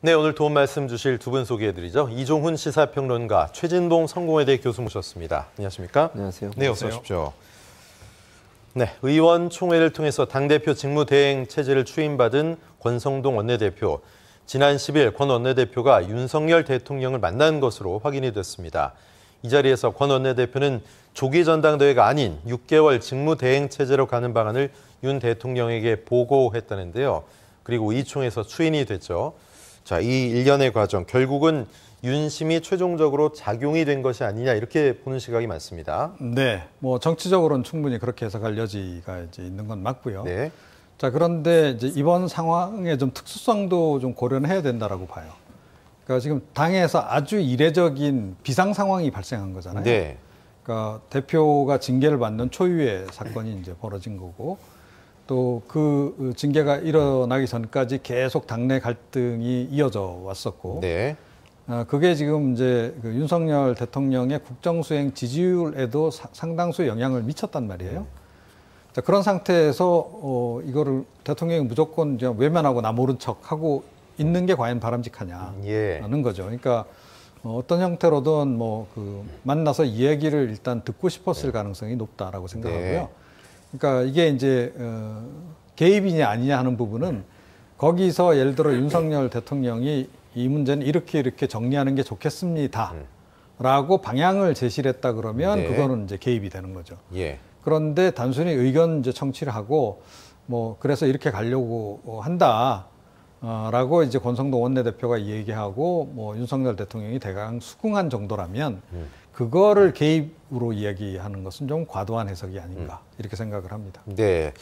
네, 오늘 도움 말씀 주실 두 분 소개해드리죠. 이종훈 시사평론가, 최진봉 성공회대 교수 모셨습니다. 안녕하십니까? 안녕하세요. 네, 어서 오십시오. 네, 의원총회를 통해서 당대표 직무대행 체제를 추임받은 권성동 원내대표. 지난 10일 권 원내대표가 윤석열 대통령을 만난 것으로 확인이 됐습니다. 이 자리에서 권 원내대표는 조기 전당대회가 아닌 6개월 직무대행 체제로 가는 방안을 윤 대통령에게 보고했다는데요. 그리고 이 총에서 추인이 됐죠. 자, 이 일련의 과정, 결국은 윤심이 최종적으로 작용이 된 것이 아니냐 이렇게 보는 시각이 많습니다. 네, 뭐 정치적으로는 충분히 그렇게 해석할 여지가 이제 있는 건 맞고요. 네. 자, 그런데 이제 이번 상황의 좀 특수성도 좀 고려는 해야 된다라고 봐요. 그러니까 지금 당에서 아주 이례적인 비상 상황이 발생한 거잖아요. 네. 그러니까 대표가 징계를 받는 초유의 사건이 이제 벌어진 거고, 또 그 징계가 일어나기 전까지 계속 당내 갈등이 이어져 왔었고, 네. 그게 지금 이제 그 윤석열 대통령의 국정수행 지지율에도 상당수 영향을 미쳤단 말이에요. 자, 그런 상태에서 이거를 대통령이 무조건 이제 외면하고 나 모른 척하고 있는 게 과연 바람직하냐는 거죠. 그러니까 어떤 형태로든 뭐 그 만나서 이 얘기를 일단 듣고 싶었을 가능성이 높다라고 생각하고요. 그러니까 이게 이제 개입이냐 아니냐 하는 부분은 거기서 예를 들어 윤석열 대통령이 이 문제는 이렇게 정리하는 게 좋겠습니다. 라고 방향을 제시를 했다 그러면 그거는 이제 개입이 되는 거죠. 그런데 단순히 의견 이제 청취를 하고 뭐 그래서 이렇게 가려고 한다. 라고 이제 권성동 원내대표가 얘기하고 뭐 윤석열 대통령이 대강 수긍한 정도라면 그거를 개입으로 이야기하는 것은 좀 과도한 해석이 아닌가 이렇게 생각을 합니다. 네,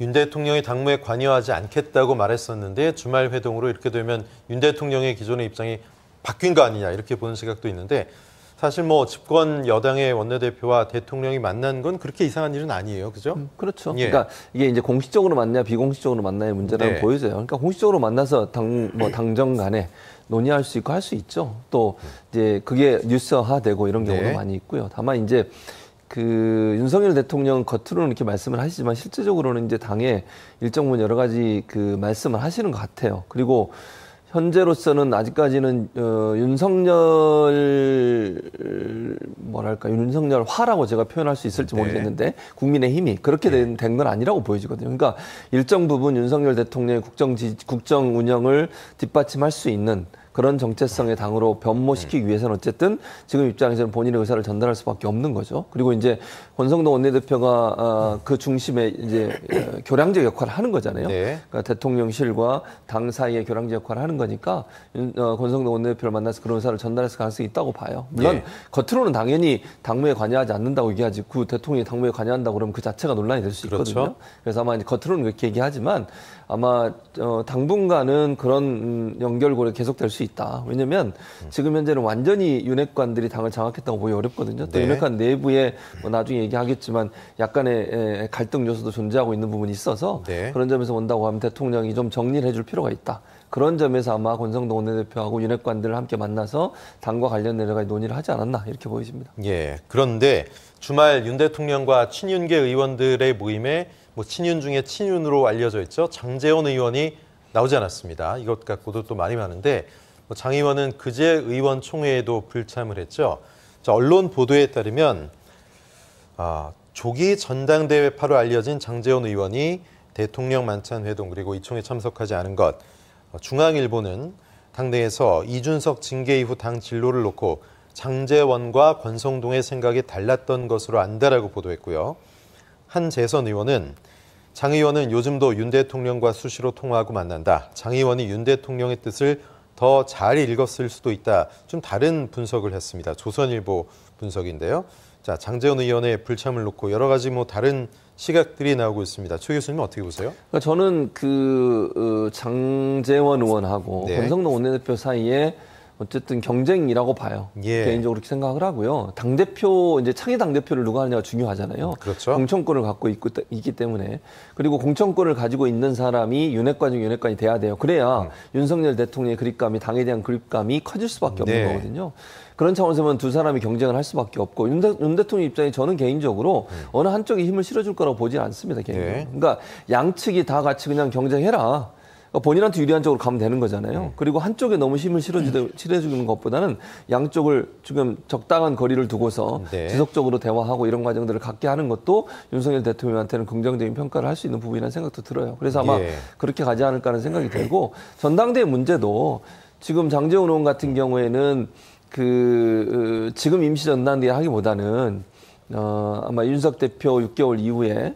윤 대통령이 당무에 관여하지 않겠다고 말했었는데 주말 회동으로 이렇게 되면 윤 대통령의 기존의 입장이 바뀐 거 아니냐 이렇게 보는 시각도 있는데 사실 뭐 집권 여당의 원내대표와 대통령이 만난 건 그렇게 이상한 일은 아니에요, 그죠? 그렇죠. 그러니까 이게 이제 공식적으로 만나냐 비공식적으로 만나냐의 문제라고 보여져요. 그러니까 공식적으로 만나서 당정 간에 논의할 수 있고 할 수 있죠. 또 이제 그게 뉴스화되고 이런 경우도 많이 있고요. 다만 이제 그 윤석열 대통령 겉으로는 이렇게 말씀을 하시지만 실제적으로는 이제 당에 일정 부분 여러 가지 그 말씀을 하시는 것 같아요. 그리고 현재로서는 아직까지는 윤석열화라고 제가 표현할 수 있을지 모르겠는데 국민의힘이 그렇게 된 건 아니라고 보여지거든요. 그러니까 일정 부분 윤석열 대통령의 국정 운영을 뒷받침할 수 있는 그런 정체성의 당으로 변모시키기 위해서는 어쨌든 지금 입장에서는 본인의 의사를 전달할 수밖에 없는 거죠. 그리고 이제 권성동 원내대표가 그 중심에 이제 교량적 역할을 하는 거잖아요. 그러니까 대통령실과 당 사이의 교량적 역할을 하는 거니까 권성동 원내대표를 만나서 그런 의사를 전달했을 가능성이 있다고 봐요. 물론 겉으로는 당연히 당무에 관여하지 않는다고 얘기하지 그 대통령이 당무에 관여한다고 그러면 그 자체가 논란이 될 수 있거든요. 그래서 아마 이제 겉으로는 그렇게 얘기하지만 아마 당분간은 그런 연결고리 계속될 수 있다. 왜냐하면 지금 현재는 완전히 윤핵관들이 당을 장악했다고 보기 어렵거든요. 또 윤핵관 내부에 뭐 나중에 얘기하겠지만 약간의 갈등 요소도 존재하고 있는 부분이 있어서 그런 점에서 본다고 하면 대통령이 좀 정리를 해줄 필요가 있다. 그런 점에서 아마 권성동 원내대표하고 윤핵관들을 함께 만나서 당과 관련된 여러 가지 논의를 하지 않았나 이렇게 보여집니다. 그런데 주말 윤 대통령과 친윤계 의원들의 모임에 뭐 친윤 중에 친윤으로 알려져 있죠. 장제원 의원이 나오지 않았습니다. 이것 갖고도 또 말이 많은데 장 의원은 그제 의원총회에도 불참을 했죠. 자, 언론 보도에 따르면 조기 전당대회파로 알려진 장제원 의원이 대통령 만찬 회동 그리고 이 총회 참석하지 않은 것. 중앙일보는 당내에서 이준석 징계 이후 당 진로를 놓고 장제원과 권성동의 생각이 달랐던 것으로 안다라고 보도했고요. 한 재선 의원은 장 의원은 요즘도 윤 대통령과 수시로 통화하고 만난다. 장 의원이 윤 대통령의 뜻을 더 잘 읽었을 수도 있다. 좀 다른 분석을 했습니다. 조선일보 분석인데요. 자, 장제원 의원의 불참을 놓고 여러 가지 뭐 다른 시각들이 나오고 있습니다. 최 교수님은 어떻게 보세요? 그러니까 저는 그 장제원 의원하고 권성동 원내대표 사이에 어쨌든 경쟁이라고 봐요. 개인적으로 그렇게 생각을 하고요. 당대표, 이제 차기 당대표를 누가 하느냐가 중요하잖아요. 공천권을 갖고 있기 때문에. 그리고 공천권을 가지고 있는 사람이 윤핵관 중 윤핵관이 돼야 돼요. 그래야 윤석열 대통령의 그립감이, 당에 대한 그립감이 커질 수밖에 없는 거거든요. 그런 차원에서 보면 두 사람이 경쟁을 할 수밖에 없고 윤 대통령 입장에 저는 개인적으로 어느 한쪽에 힘을 실어줄 거라고 보지 않습니다. 개인적으로. 그러니까 양측이 다 같이 그냥 경쟁해라. 본인한테 유리한 쪽으로 가면 되는 거잖아요. 그리고 한쪽에 너무 힘을 실어주는 것보다는 양쪽을 지금 적당한 거리를 두고서 네. 지속적으로 대화하고 이런 과정들을 갖게 하는 것도 윤석열 대통령한테는 긍정적인 평가를 할 수 있는 부분이라는 생각도 들어요. 그래서 아마 예. 그렇게 가지 않을까 하는 생각이 들고 전당대회 문제도 지금 장제원 의원 같은 경우에는 지금 임시 전당대회 하기보다는 아마 윤석 대표 6개월 이후에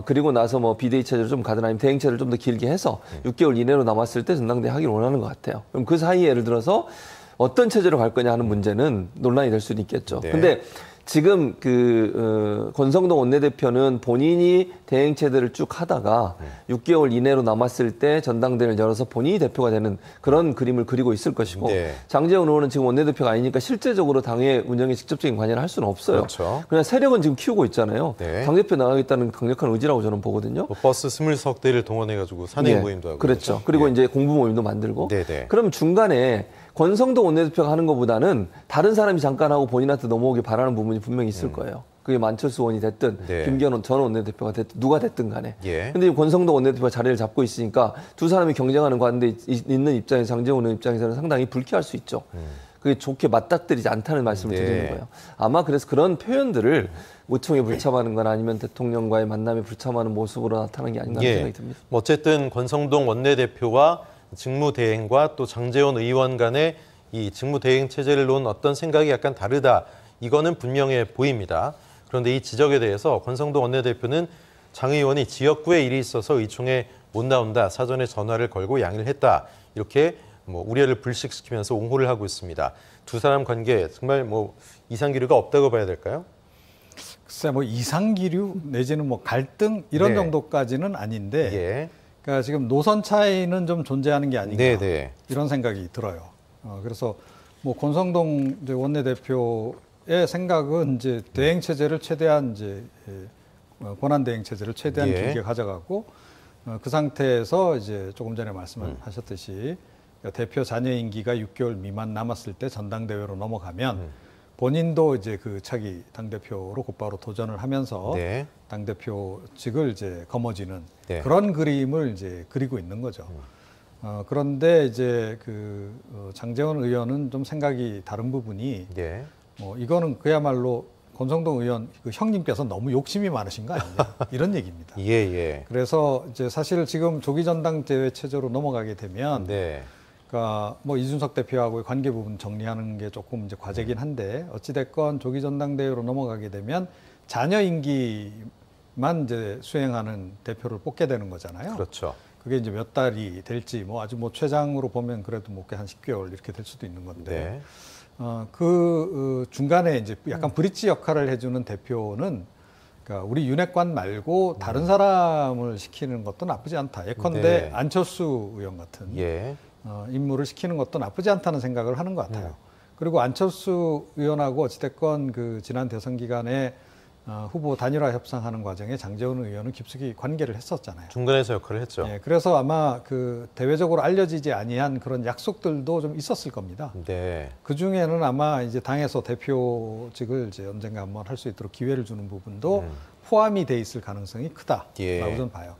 그리고 나서 뭐 비대위 체제로 좀 가든 아니면 대행 체제를 좀 더 길게 해서 6개월 이내로 남았을 때 전당대회 하기를 원하는 것 같아요. 그럼 그 사이에 예를 들어서 어떤 체제로 갈 거냐 하는 문제는 논란이 될 수는 있겠죠. 네. 근데 지금 권성동 원내대표는 본인이 대행 체제를 쭉 하다가 6개월 이내로 남았을 때 전당대회를 열어서 본인이 대표가 되는 그런 그림을 그리고 있을 것이고 네. 장제원 의원은 지금 원내대표가 아니니까 실제적으로 당의 운영에 직접적인 관여를 할 수는 없어요. 그렇죠. 그냥 세력은 지금 키우고 있잖아요. 네. 당대표 나가겠다는 강력한 의지라고 저는 보거든요. 뭐 버스 20석 동원해가지고 산행 모임도 하고. 그렇죠. 그리고 예. 이제 공부 모임도 만들고. 네네. 그럼 중간에 권성동 원내대표가 하는 것보다는 다른 사람이 잠깐 하고 본인한테 넘어오길 바라는 부분이 분명히 있을 거예요. 그게 만철수 의원이 됐든 네. 김기현 전 원내대표가 됐든 누가 됐든 간에. 예. 근데 권성동 원내대표가 자리를 잡고 있으니까 두 사람이 경쟁하는 가운데 있는 입장에서 장제원 의원 입장에서는 상당히 불쾌할 수 있죠. 그게 좋게 맞닥뜨리지 않다는 말씀을 네. 드리는 거예요. 아마 그래서 그런 표현들을 의총에 불참하는 건 아니면 대통령과의 만남에 불참하는 모습으로 나타나는 게 아닌가 하는 생각이 듭니다. 뭐 어쨌든 권성동 원내대표와 직무대행과 또 장제원 의원 간의 이 직무대행 체제를 놓은 어떤 생각이 약간 다르다. 이거는 분명해 보입니다. 그런데 이 지적에 대해서 권성동 원내대표는 장 의원이 지역구에 일이 있어서 의총에 못 나온다. 사전에 전화를 걸고 양해를 했다. 이렇게 뭐 우려를 불식시키면서 옹호를 하고 있습니다. 두 사람 관계 정말 뭐 이상기류가 없다고 봐야 될까요? 글쎄 뭐 이상기류 내지는 뭐 갈등 이런 네. 정도까지는 아닌데 예. 그러니까 지금 노선 차이는 좀 존재하는 게 아닌가 네네. 이런 생각이 들어요. 그래서 뭐 권성동 이제 원내대표의 생각은 이제 대행 체제를 최대한 이제 권한 대행 체제를 최대한 예. 길게 가져가고 그 상태에서 이제 조금 전에 말씀하셨듯이 대표 자녀 임기가 6개월 미만 남았을 때 전당대회로 넘어가면 본인도 이제 그 차기 당대표로 곧바로 도전을 하면서 네. 당대표직을 이제 거머쥐는 네. 그런 그림을 이제 그리고 있는 거죠. 그런데 이제 장제원 의원은 좀 생각이 다른 부분이 예. 이거는 그야말로 권성동 의원 그 형님께서 너무 욕심이 많으신 거 아니냐 이런 얘기입니다. 예, 예. 그래서 이제 사실 지금 조기 전당대회 체제로 넘어가게 되면 네. 그러니까 뭐 이준석 대표하고의 관계 부분 정리하는 게 조금 이제 과제긴 한데 어찌됐건 조기 전당대회로 넘어가게 되면 자녀 임기만 이제 수행하는 대표를 뽑게 되는 거잖아요. 그렇죠. 그게 이제 몇 달이 될지 뭐 아주 뭐 최장으로 보면 그래도 뭐 한 10개월 이렇게 될 수도 있는 건데 네. 중간에 이제 약간 브릿지 역할을 해주는 대표는 그러니까 우리 윤핵관 말고 다른 사람을 시키는 것도 나쁘지 않다. 예컨대 네. 안철수 의원 같은 예. 인물을 시키는 것도 나쁘지 않다는 생각을 하는 것 같아요. 그리고 안철수 의원하고 어찌됐건 그 지난 대선 기간에 후보 단일화 협상하는 과정에 장제원 의원은 깊숙이 관계를 했었잖아요. 중간에서 역할을 했죠. 예, 그래서 아마 그 대외적으로 알려지지 아니한 그런 약속들도 좀 있었을 겁니다. 네. 그 중에는 아마 이제 당에서 대표직을 이제 언젠가 한번 할 수 있도록 기회를 주는 부분도 포함이 돼 있을 가능성이 크다라고 예. 저는 봐요.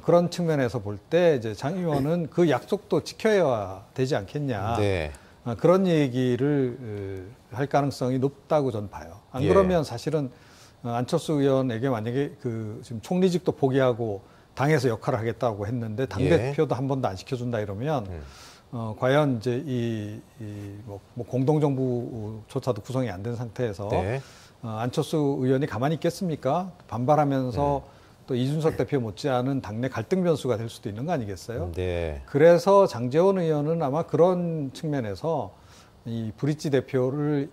그런 측면에서 볼 때 이제 장 의원은 그 약속도 지켜야 되지 않겠냐. 네. 그런 얘기를 할 가능성이 높다고 저는 봐요. 안 예. 그러면 사실은 안철수 의원에게 만약에 그 지금 총리직도 포기하고 당에서 역할을 하겠다고 했는데 당대표도 한 번도 안 시켜준다 이러면 과연 이제 뭐 공동정부조차도 구성이 안 된 상태에서 네. 안철수 의원이 가만히 있겠습니까? 반발하면서 또 이준석 대표 못지않은 당내 갈등 변수가 될 수도 있는 거 아니겠어요? 네. 그래서 장제원 의원은 아마 그런 측면에서 이 브릿지 대표를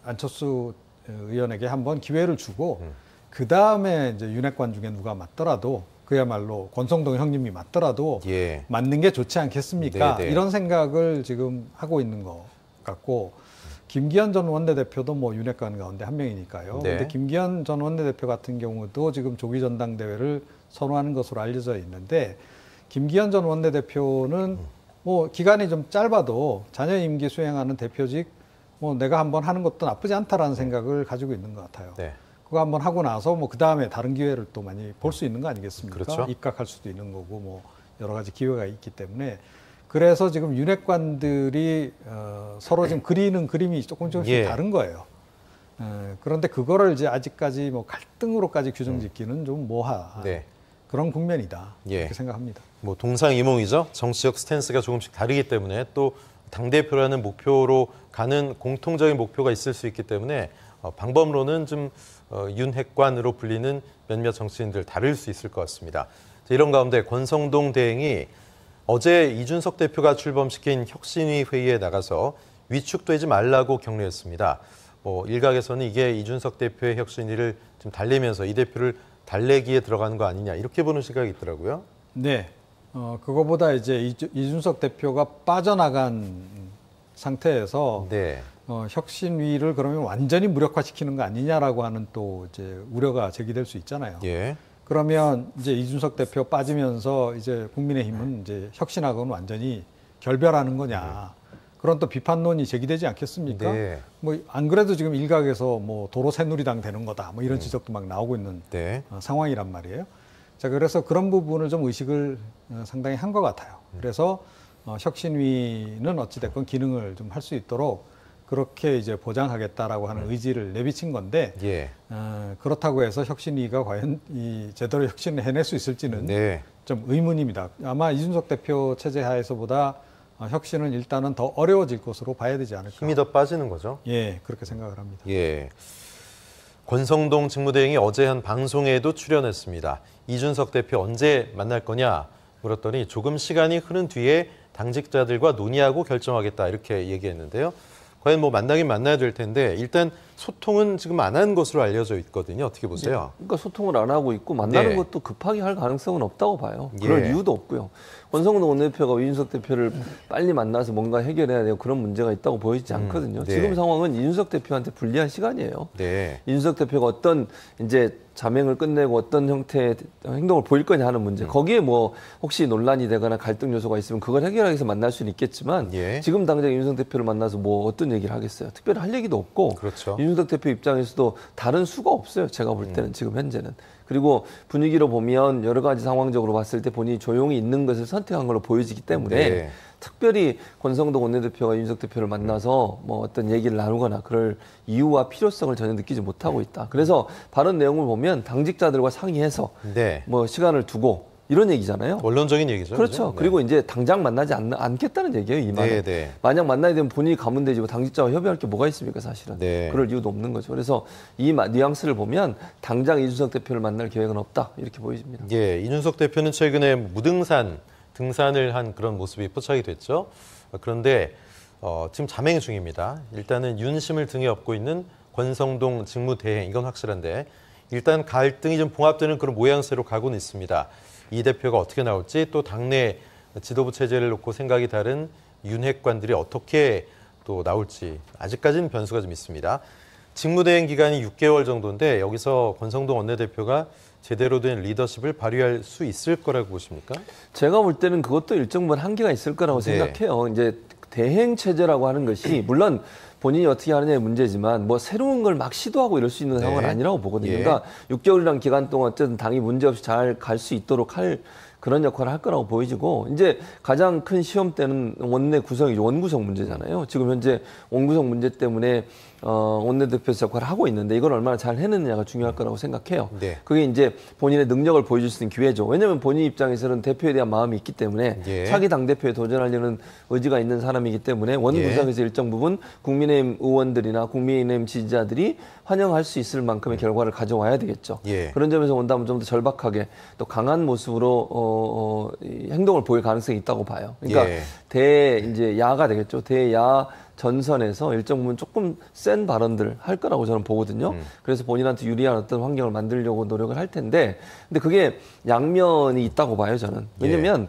안철수 의원에게 한번 기회를 주고 그 다음에 이제 윤핵관 중에 누가 맞더라도 그야말로 권성동 형님이 맞더라도 예. 맞는 게 좋지 않겠습니까? 네네. 이런 생각을 지금 하고 있는 것 같고 김기현 전 원내대표도 뭐 윤핵관 가운데 한 명이니까요. 네. 근데 김기현 전 원내대표 같은 경우도 지금 조기 전당대회를 선호하는 것으로 알려져 있는데 김기현 전 원내대표는 뭐 기간이 좀 짧아도 자녀 임기 수행하는 대표직 뭐 내가 한번 하는 것도 나쁘지 않다라는 생각을 가지고 있는 것 같아요. 네. 그거 한번 하고 나서 뭐 그 다음에 다른 기회를 또 많이 볼 수 있는 거 아니겠습니까? 그렇죠. 입각할 수도 있는 거고 뭐 여러 가지 기회가 있기 때문에 그래서 지금 윤핵관들이 서로 지금 그리는 그림이 조금씩 예. 다른 거예요. 그런데 그거를 이제 아직까지 뭐 갈등으로까지 규정짓기는 좀 모호한 네. 그런 국면이다. 예. 이렇게 생각합니다. 뭐 동상이몽이죠. 정치적 스탠스가 조금씩 다르기 때문에 또 당대표라는 목표로 가는 공통적인 목표가 있을 수 있기 때문에 방법론은 좀 윤핵관으로 불리는 몇몇 정치인들 다를 수 있을 것 같습니다. 이런 가운데 권성동 대행이 어제 이준석 대표가 출범시킨 혁신위 회의에 나가서 위축되지 말라고 격려했습니다. 뭐 일각에서는 이게 이준석 대표의 혁신위를 좀 달래면서 이 대표를 달래기에 들어가는 거 아니냐 이렇게 보는 시각이 있더라고요. 네. 그거보다 이제 이준석 대표가 빠져나간 상태에서 네. 혁신위를 그러면 완전히 무력화시키는 거 아니냐라고 하는 또 이제 우려가 제기될 수 있잖아요. 예. 그러면 이제 이준석 대표 빠지면서 이제 국민의힘은 이제 혁신하고는 완전히 결별하는 거냐. 그런 또 비판론이 제기되지 않겠습니까? 네. 뭐 안 그래도 지금 일각에서 뭐 도로 새누리당 되는 거다. 뭐 이런 지적도 막 나오고 있는 네. 상황이란 말이에요. 자, 그래서 그런 부분을 좀 의식을 상당히 한 것 같아요. 그래서 혁신위는 어찌됐건 기능을 좀 할 수 있도록 그렇게 이제 보장하겠다라고 하는 의지를 내비친 건데, 예. 그렇다고 해서 혁신위가 과연 이 제대로 혁신을 해낼 수 있을지는 네. 좀 의문입니다. 아마 이준석 대표 체제 하에서보다 혁신은 일단은 더 어려워질 것으로 봐야 되지 않을까. 힘이 더 빠지는 거죠. 예, 그렇게 생각을 합니다. 예. 권성동 직무대행이 어제 한 방송에도 출연했습니다. 이준석 대표 언제 만날 거냐 물었더니 조금 시간이 흐른 뒤에 당직자들과 논의하고 결정하겠다 이렇게 얘기했는데요. 과연 뭐 만나긴 만나야 될 텐데 일단 소통은 지금 안 한 것으로 알려져 있거든요. 어떻게 보세요? 그러니까 소통을 안 하고 있고 만나는 네. 것도 급하게 할 가능성은 없다고 봐요. 그럴 예. 이유도 없고요. 권성동 원내대표가 이준석 대표를 빨리 만나서 뭔가 해결해야 되고 그런 문제가 있다고 보이지 않거든요. 네. 지금 상황은 이준석 대표한테 불리한 시간이에요. 네. 이준석 대표가 어떤 이제 자맹을 끝내고 어떤 형태의 행동을 보일 거냐 하는 문제. 거기에 뭐 혹시 논란이 되거나 갈등 요소가 있으면 그걸 해결하기 위해서 만날 수는 있겠지만 예. 지금 당장 이준석 대표를 만나서 뭐 어떤 얘기를 하겠어요. 특별히 할 얘기도 없고 그렇죠. 이준석 대표 입장에서도 다른 수가 없어요. 제가 볼 때는 지금 현재는. 그리고 분위기로 보면 여러 가지 상황적으로 봤을 때 본인이 조용히 있는 것을 선택한 걸로 보여지기 때문에 네. 특별히 권성동 원내대표가 이준석 대표를 만나서 뭐 어떤 얘기를 나누거나 그럴 이유와 필요성을 전혀 느끼지 못하고 있다. 그래서 발언 내용을 보면 당직자들과 상의해서 네. 뭐 시간을 두고 이런 얘기잖아요. 원론적인 얘기죠. 그렇죠. 그죠? 그리고 이제 당장 만나지 않겠다는 얘기예요. 이 말은. 네, 네. 만약 만나야 되면 본인이 가면 되지 뭐 당직자와 협의할 게 뭐가 있습니까 사실은. 네. 그럴 이유도 없는 거죠. 그래서 이 뉘앙스를 보면 당장 이준석 대표를 만날 계획은 없다 이렇게 보입니다. 예, 이준석 대표는 최근에 등산을 한 그런 모습이 포착이 됐죠. 그런데 지금 자맹 중입니다. 일단은 윤심을 등에 업고 있는 권성동 직무대행 이건 확실한데 일단 갈등이 좀 봉합되는 그런 모양새로 가고는 있습니다. 이 대표가 어떻게 나올지 또 당내 지도부 체제를 놓고 생각이 다른 윤핵관들이 어떻게 또 나올지 아직까지는 변수가 좀 있습니다. 직무대행 기간이 6개월 정도인데 여기서 권성동 원내대표가 제대로 된 리더십을 발휘할 수 있을 거라고 보십니까? 제가 볼 때는 그것도 일정 부분 한계가 있을 거라고 네. 생각해요. 이제 대행 체제라고 하는 것이 물론 본인이 어떻게 하느냐의 문제지만 뭐 새로운 걸 막 시도하고 이럴 수 있는 네. 상황은 아니라고 보거든요. 예. 그러니까 6개월이란 기간 동안 어쨌든 당이 문제없이 잘 갈 수 있도록 할 그런 역할을 할 거라고 보여지고 이제 가장 큰 시험대는 원내 구성이죠. 원구성 문제잖아요. 지금 현재 원구성 문제 때문에 원내대표 역할을 하고 있는데 이걸 얼마나 잘 해내느냐가 중요할 거라고 생각해요. 네. 그게 이제 본인의 능력을 보여줄 수 있는 기회죠. 왜냐하면 본인 입장에서는 대표에 대한 마음이 있기 때문에 예. 차기 당대표에 도전하려는 의지가 있는 사람이기 때문에 원구성에서 일정 부분 국민의힘 의원들이나 국민의힘 지지자들이 환영할 수 있을 만큼의 결과를 가져와야 되겠죠. 예. 그런 점에서 본다면 좀 더 절박하게 또 강한 모습으로 행동을 보일 가능성이 있다고 봐요. 그러니까 예. 이제 야가 되겠죠. 대야 전선에서 일정 부분 조금 센 발언들을 할 거라고 저는 보거든요. 그래서 본인한테 유리한 어떤 환경을 만들려고 노력을 할 텐데, 근데 그게 양면이 있다고 봐요, 저는. 왜냐면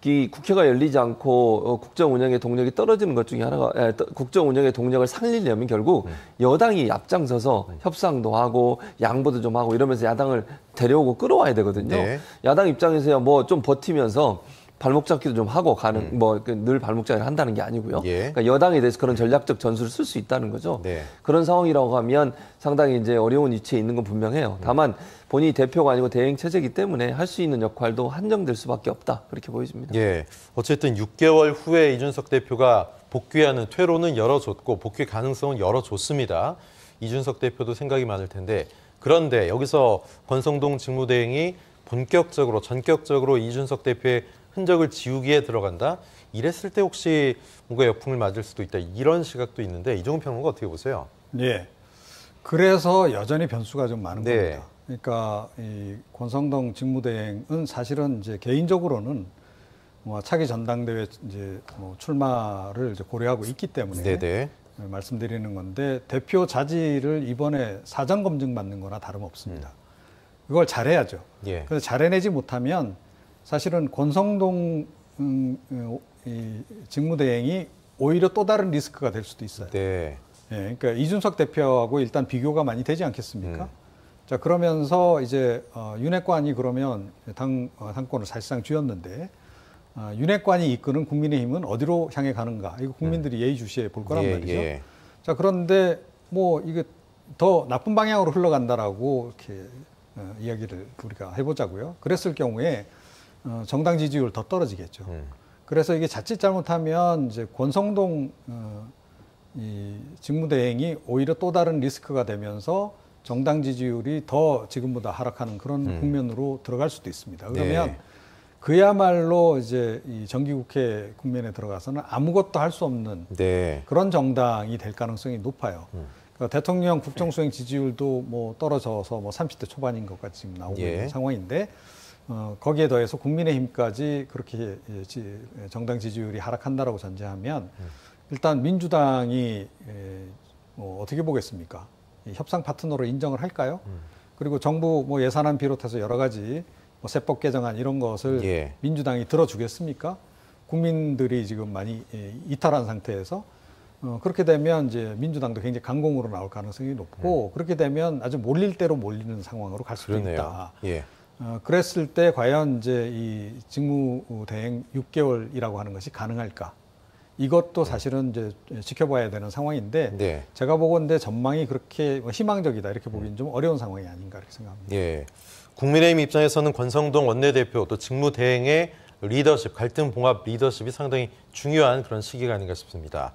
이 국회가 열리지 않고 국정 운영의 동력이 떨어지는 것 중에 하나가 국정 운영의 동력을 살리려면 결국 여당이 앞장서서 협상도 하고 양보도 좀 하고 이러면서 야당을 데려오고 끌어와야 되거든요. 네. 야당 입장에서야 뭐 좀 버티면서 발목 잡기도 좀 하고 가는 뭐 늘 발목 잡기를 한다는 게 아니고요. 예. 그러니까 여당에 대해서 그런 전략적 전술을 쓸 수 있다는 거죠. 네. 그런 상황이라고 하면 상당히 이제 어려운 위치에 있는 건 분명해요. 다만 본인이 대표가 아니고 대행 체제이기 때문에 할 수 있는 역할도 한정될 수밖에 없다. 그렇게 보여집니다. 예. 어쨌든 6개월 후에 이준석 대표가 복귀하는 퇴로는 열어줬고 복귀 가능성은 열어줬습니다. 이준석 대표도 생각이 많을 텐데 그런데 여기서 권성동 직무대행이 본격적으로 전격적으로 이준석 대표의 흔적을 지우기에 들어간다? 이랬을 때 혹시 뭔가 역풍을 맞을 수도 있다. 이런 시각도 있는데 이종훈 평론가 어떻게 보세요? 예. 그래서 여전히 변수가 좀 많은 네. 겁니다. 그러니까 이 권성동 직무대행은 사실은 이제 개인적으로는 뭐 차기 전당대회 이제 뭐 출마를 이제 고려하고 있기 때문에 네네. 말씀드리는 건데 대표 자질을 이번에 사전 검증 받는 거나 다름없습니다. 그걸 잘해야죠. 예. 그래서 잘해내지 못하면 사실은 권성동 이 직무대행이 오히려 또 다른 리스크가 될 수도 있어요. 네. 예, 그러니까 이준석 대표하고 일단 비교가 많이 되지 않겠습니까? 자, 그러면서 이제 윤핵관이 그러면 당권을 사실상 쥐었는데 윤핵관이 이끄는 국민의힘은 어디로 향해 가는가? 이거 국민들이 예의주시해 볼 거란 말이죠. 예. 자, 그런데 뭐 이게 더 나쁜 방향으로 흘러간다라고 이렇게 이야기를 우리가 해보자고요. 그랬을 경우에 정당 지지율 더 떨어지겠죠. 그래서 이게 자칫 잘못하면 이제 권성동 이 직무대행이 오히려 또 다른 리스크가 되면서 정당 지지율이 더 지금보다 하락하는 그런 국면으로 들어갈 수도 있습니다. 그러면 그야말로 이제 이 정기국회 국면에 들어가서는 아무것도 할 수 없는 그런 정당이 될 가능성이 높아요. 그러니까 대통령 국정수행 지지율도 뭐 떨어져서 뭐 30대 초반인 것 같이 지금 나오고 있는 상황인데 거기에 더해서 국민의힘까지 그렇게 정당 지지율이 하락한다라고 전제하면 일단 민주당이 뭐 어떻게 보겠습니까? 협상 파트너로 인정을 할까요? 그리고 정부 뭐 예산안 비롯해서 여러 가지 뭐 세법 개정안 이런 것을 민주당이 들어주겠습니까? 국민들이 지금 많이 이탈한 상태에서 그렇게 되면 이제 민주당도 굉장히 강공으로 나올 가능성이 높고 그렇게 되면 아주 몰릴 대로 몰리는 상황으로 갈 수도 있다. 그랬을 때 과연 이제 이 직무대행 6개월이라고 하는 것이 가능할까? 이것도 사실은 이제 지켜봐야 되는 상황인데 제가 보건대 전망이 그렇게 희망적이다 이렇게 보기는 좀 어려운 상황이 아닌가 이렇게 생각합니다. 예. 국민의힘 입장에서는 권성동 원내대표 또 직무대행의 리더십, 갈등 봉합 리더십이 상당히 중요한 그런 시기가 아닌가 싶습니다.